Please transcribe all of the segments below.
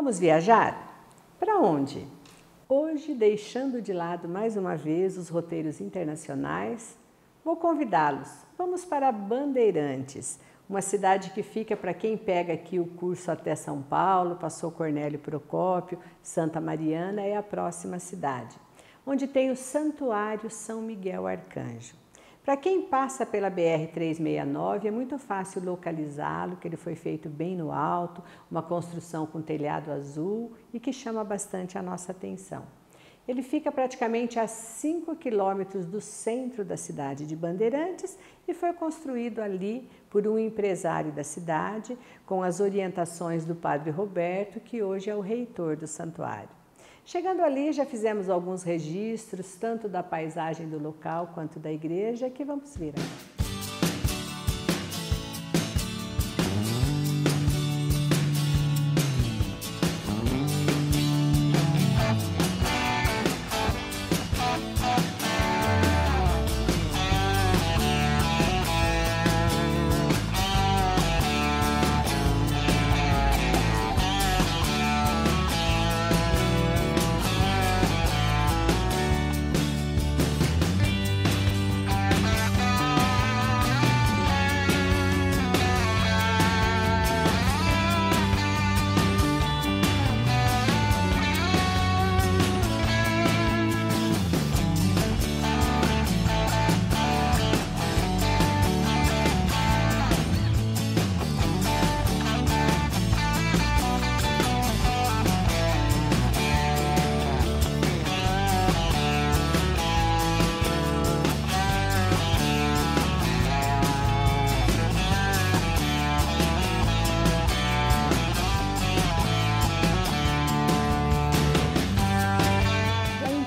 Vamos viajar? Para onde? Hoje, deixando de lado mais uma vez os roteiros internacionais, vou convidá-los. Vamos para Bandeirantes, uma cidade que fica para quem pega aqui o curso até São Paulo, passou Cornélio Procópio, Santa Mariana é a próxima cidade, onde tem o Santuário São Miguel Arcanjo. Para quem passa pela BR-369 é muito fácil localizá-lo, que ele foi feito bem no alto, uma construção com telhado azul e que chama bastante a nossa atenção. Ele fica praticamente a 5 quilômetros do centro da cidade de Bandeirantes e foi construído ali por um empresário da cidade, com as orientações do Padre Roberto, que hoje é o reitor do santuário. Chegando ali, já fizemos alguns registros, tanto da paisagem do local quanto da igreja, que vamos ver aqui.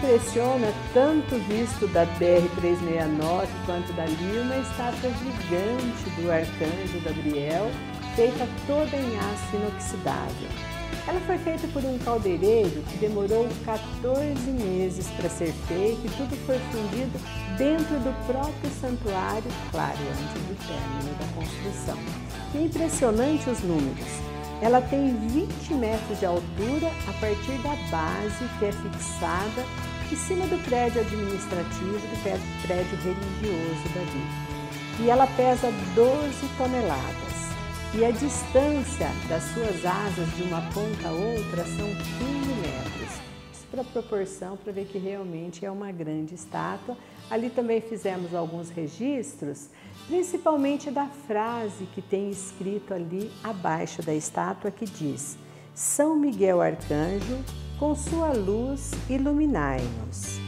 Impressiona tanto visto da BR-369 quanto dali uma estátua gigante do Arcanjo Gabriel, feita toda em aço inoxidável. Ela foi feita por um caldeireiro que demorou 14 meses para ser feito e tudo foi fundido dentro do próprio santuário, claro, antes do término da construção. E é impressionante os números. Ela tem 20 metros de altura a partir da base que é fixada em cima do prédio administrativo do prédio religioso dali. E ela pesa 12 toneladas. E a distância das suas asas de uma ponta a outra são 15 metros. Isso para proporção, para ver que realmente é uma grande estátua. Ali também fizemos alguns registros, principalmente da frase que tem escrito ali abaixo da estátua que diz: São Miguel Arcanjo, com sua luz iluminai-nos,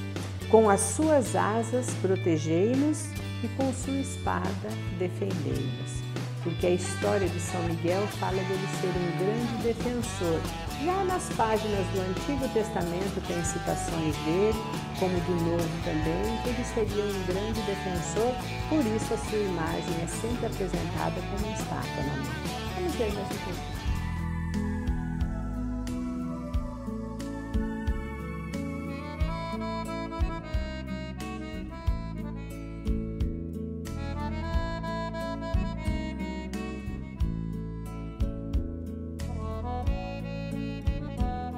com as suas asas protegei-nos e com sua espada defendei-nos. Porque a história de São Miguel fala dele ser um grande defensor. Já nas páginas do Antigo Testamento tem citações dele, como do Novo também, que ele seria um grande defensor, por isso a sua imagem é sempre apresentada como uma estátua na mão. Vamos ver mais um pouquinho.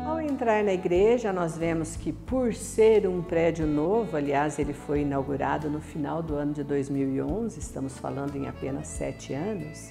Ao entrar na igreja, nós vemos que, por ser um prédio novo, aliás, ele foi inaugurado no final do ano de 2011, estamos falando em apenas 7 anos,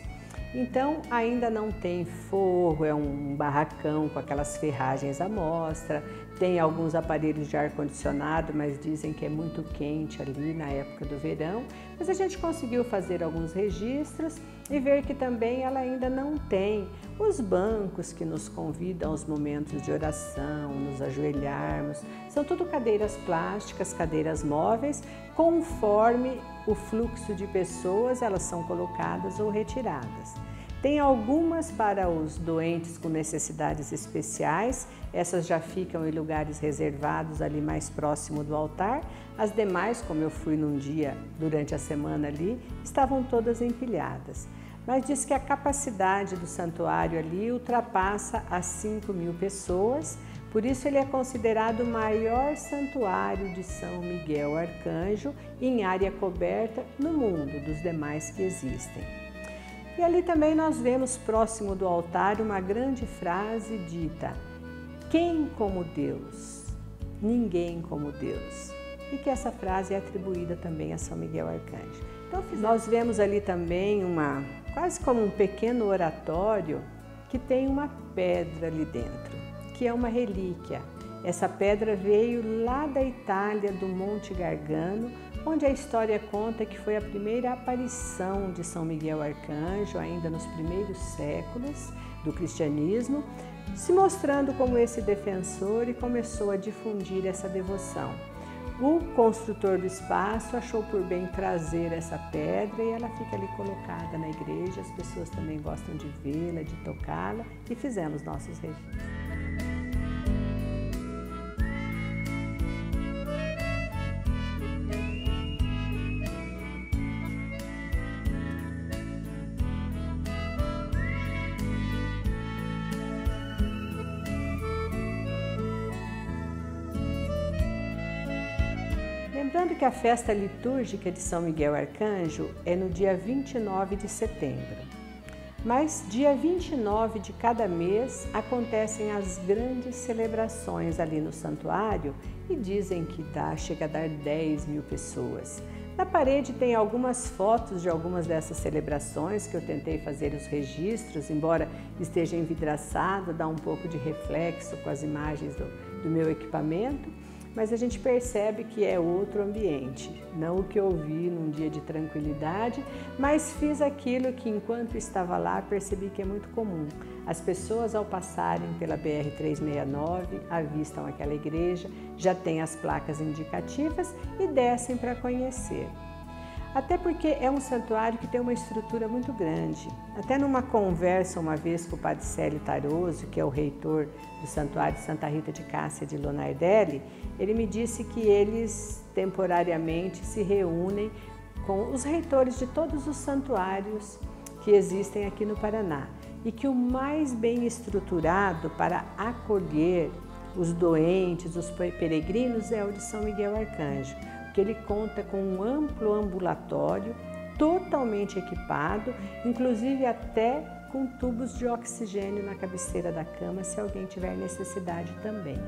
então ainda não tem forro, é um barracão com aquelas ferragens à mostra, tem alguns aparelhos de ar-condicionado, mas dizem que é muito quente ali na época do verão, mas a gente conseguiu fazer alguns registros e ver que também ela ainda não tem os bancos que nos convidam aos momentos de oração, nos ajoelharmos. São tudo cadeiras plásticas, cadeiras móveis, conforme o fluxo de pessoas elas são colocadas ou retiradas. Tem algumas para os doentes com necessidades especiais, essas já ficam em lugares reservados ali mais próximo do altar. As demais, como eu fui num dia durante a semana ali, estavam todas empilhadas. Mas diz que a capacidade do santuário ali ultrapassa as 5.000 pessoas, por isso ele é considerado o maior santuário de São Miguel Arcanjo em área coberta no mundo, dos demais que existem. E ali também nós vemos próximo do altar uma grande frase dita: quem como Deus? Ninguém como Deus. E que essa frase é atribuída também a São Miguel Arcanjo. Então nós vemos ali também quase como um pequeno oratório que tem uma pedra ali dentro, que é uma relíquia. Essa pedra veio lá da Itália, do Monte Gargano, onde a história conta que foi a primeira aparição de São Miguel Arcanjo, ainda nos primeiros séculos do cristianismo, se mostrando como esse defensor, e começou a difundir essa devoção. O construtor do espaço achou por bem trazer essa pedra e ela fica ali colocada na igreja. As pessoas também gostam de vê-la, de tocá-la, e fizemos nossos registros. Lembrando que a festa litúrgica de São Miguel Arcanjo é no dia 29 de setembro. Mas dia 29 de cada mês acontecem as grandes celebrações ali no santuário e dizem que chega a dar 10 mil pessoas. Na parede tem algumas fotos de algumas dessas celebrações que eu tentei fazer os registros, embora esteja envidraçado, dá um pouco de reflexo com as imagens do meu equipamento. Mas a gente percebe que é outro ambiente, não o que eu vi num dia de tranquilidade, mas fiz aquilo que enquanto estava lá percebi que é muito comum. As pessoas ao passarem pela BR-369 avistam aquela igreja, já tem as placas indicativas e descem para conhecer. Até porque é um santuário que tem uma estrutura muito grande. Até numa conversa uma vez com o padre Célio Taroso, que é o reitor do Santuário Santa Rita de Cássia de Lonardelli, ele me disse que eles temporariamente se reúnem com os reitores de todos os santuários que existem aqui no Paraná e que o mais bem estruturado para acolher os doentes, os peregrinos, é o de São Miguel Arcanjo, que ele conta com um amplo ambulatório, totalmente equipado, inclusive até com tubos de oxigênio na cabeceira da cama, se alguém tiver necessidade também.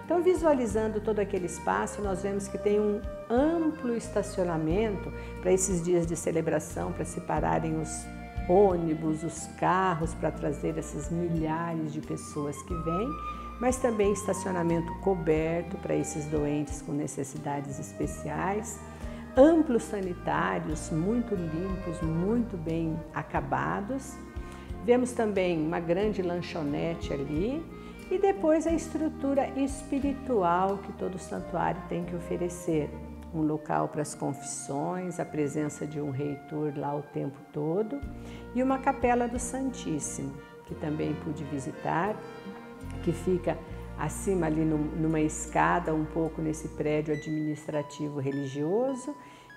Então, visualizando todo aquele espaço, nós vemos que tem um amplo estacionamento para esses dias de celebração, para se pararem os ônibus, os carros, para trazer essas milhares de pessoas que vêm, mas também estacionamento coberto para esses doentes com necessidades especiais, amplos sanitários, muito limpos, muito bem acabados. Vemos também uma grande lanchonete ali e depois a estrutura espiritual que todo santuário tem que oferecer. Um local para as confissões, a presença de um reitor lá o tempo todo e uma capela do Santíssimo, que também pude visitar, que fica acima ali numa escada, um pouco nesse prédio administrativo religioso,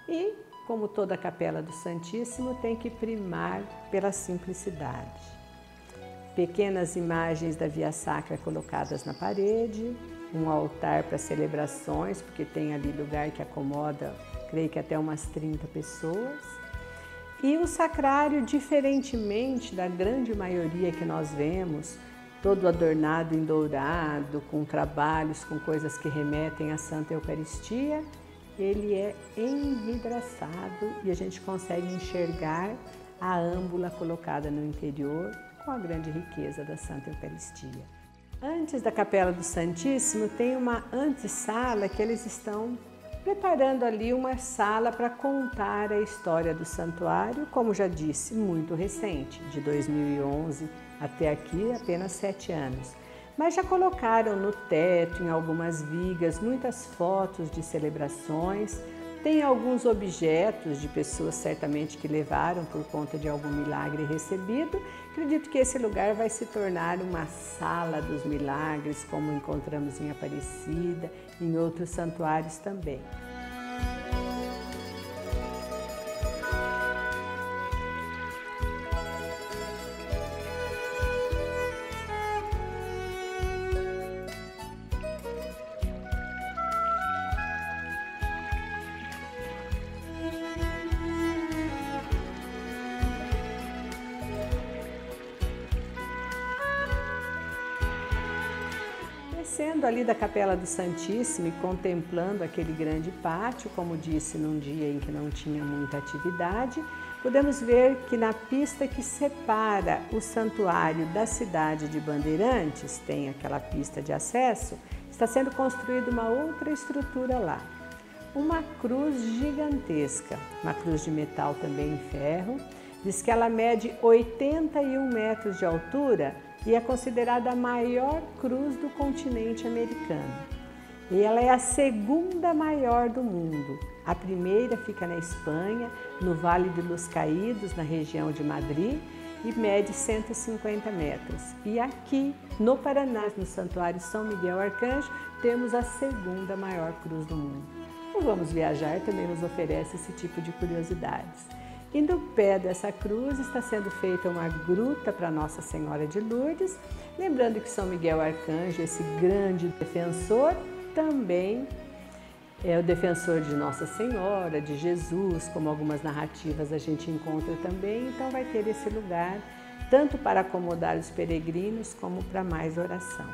e como toda a capela do Santíssimo tem que primar pela simplicidade. Pequenas imagens da Via Sacra colocadas na parede, um altar para celebrações, porque tem ali lugar que acomoda, creio que até umas 30 pessoas, e o sacrário, diferentemente da grande maioria que nós vemos, todo adornado em dourado, com trabalhos, com coisas que remetem à Santa Eucaristia, ele é envidraçado e a gente consegue enxergar a âmbula colocada no interior com a grande riqueza da Santa Eucaristia. Antes da Capela do Santíssimo tem uma antessala que eles estão preparando ali uma sala para contar a história do santuário, como já disse, muito recente, de 2011 até aqui apenas 7 anos. Mas já colocaram no teto, em algumas vigas, muitas fotos de celebrações. Tem alguns objetos de pessoas certamente que levaram por conta de algum milagre recebido. Acredito que esse lugar vai se tornar uma sala dos milagres, como encontramos em Aparecida e em outros santuários também. descendo ali da Capela do Santíssimo e contemplando aquele grande pátio, como disse, num dia em que não tinha muita atividade, podemos ver que na pista que separa o santuário da cidade de Bandeirantes, tem aquela pista de acesso, está sendo construída uma outra estrutura lá. Uma cruz gigantesca, uma cruz de metal também em ferro. Diz que ela mede 81 metros de altura e é considerada a maior cruz do continente americano. E ela é a segunda maior do mundo. A primeira fica na Espanha, no Vale de Los Caídos, na região de Madrid, e mede 150 metros. E aqui, no Paraná, no Santuário São Miguel Arcanjo, temos a segunda maior cruz do mundo. O Vamos Viajar também nos oferece esse tipo de curiosidades. E no pé dessa cruz está sendo feita uma gruta para Nossa Senhora de Lourdes, lembrando que São Miguel Arcanjo, esse grande defensor, também é o defensor de Nossa Senhora, de Jesus, como algumas narrativas a gente encontra também, então vai ter esse lugar tanto para acomodar os peregrinos como para mais oração.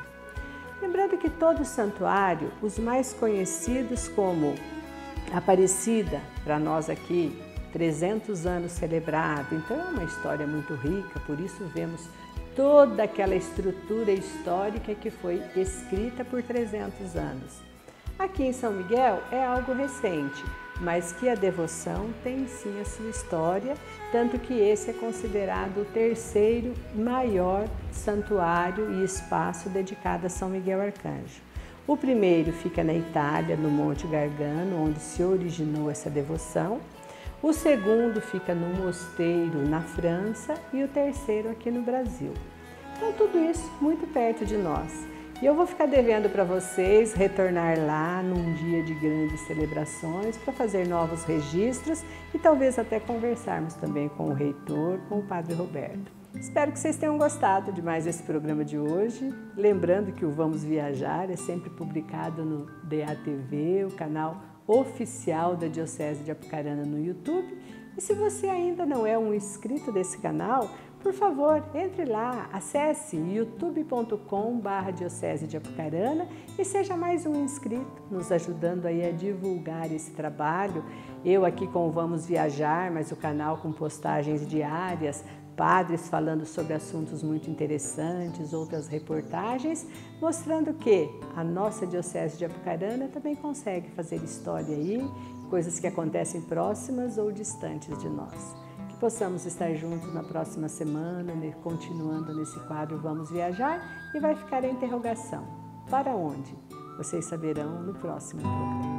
Lembrando que todo santuário, os mais conhecidos como Aparecida, para nós aqui, 300 anos celebrado, então é uma história muito rica, por isso vemos toda aquela estrutura histórica que foi escrita por 300 anos. Aqui em São Miguel é algo recente, mas que a devoção tem sim a sua história, tanto que esse é considerado o terceiro maior santuário e espaço dedicado a São Miguel Arcanjo. O primeiro fica na Itália, no Monte Gargano, onde se originou essa devoção. O segundo fica no mosteiro na França e o terceiro aqui no Brasil. Então tudo isso muito perto de nós. E eu vou ficar devendo para vocês retornar lá num dia de grandes celebrações para fazer novos registros e talvez até conversarmos também com o reitor, com o Padre Roberto. Espero que vocês tenham gostado de mais esse programa de hoje. Lembrando que o Vamos Viajar é sempre publicado no DATV, o canal oficial da Diocese de Apucarana no YouTube. E se você ainda não é um inscrito desse canal, por favor, entre lá, acesse youtube.com/Diocese de Apucarana e seja mais um inscrito, nos ajudando aí a divulgar esse trabalho. Eu aqui com o Vamos Viajar, mas o canal com postagens diárias, padres falando sobre assuntos muito interessantes, outras reportagens, mostrando que a nossa Diocese de Apucarana também consegue fazer história aí, coisas que acontecem próximas ou distantes de nós. Que possamos estar juntos na próxima semana, continuando nesse quadro Vamos Viajar, e vai ficar a interrogação: para onde? Vocês saberão no próximo programa.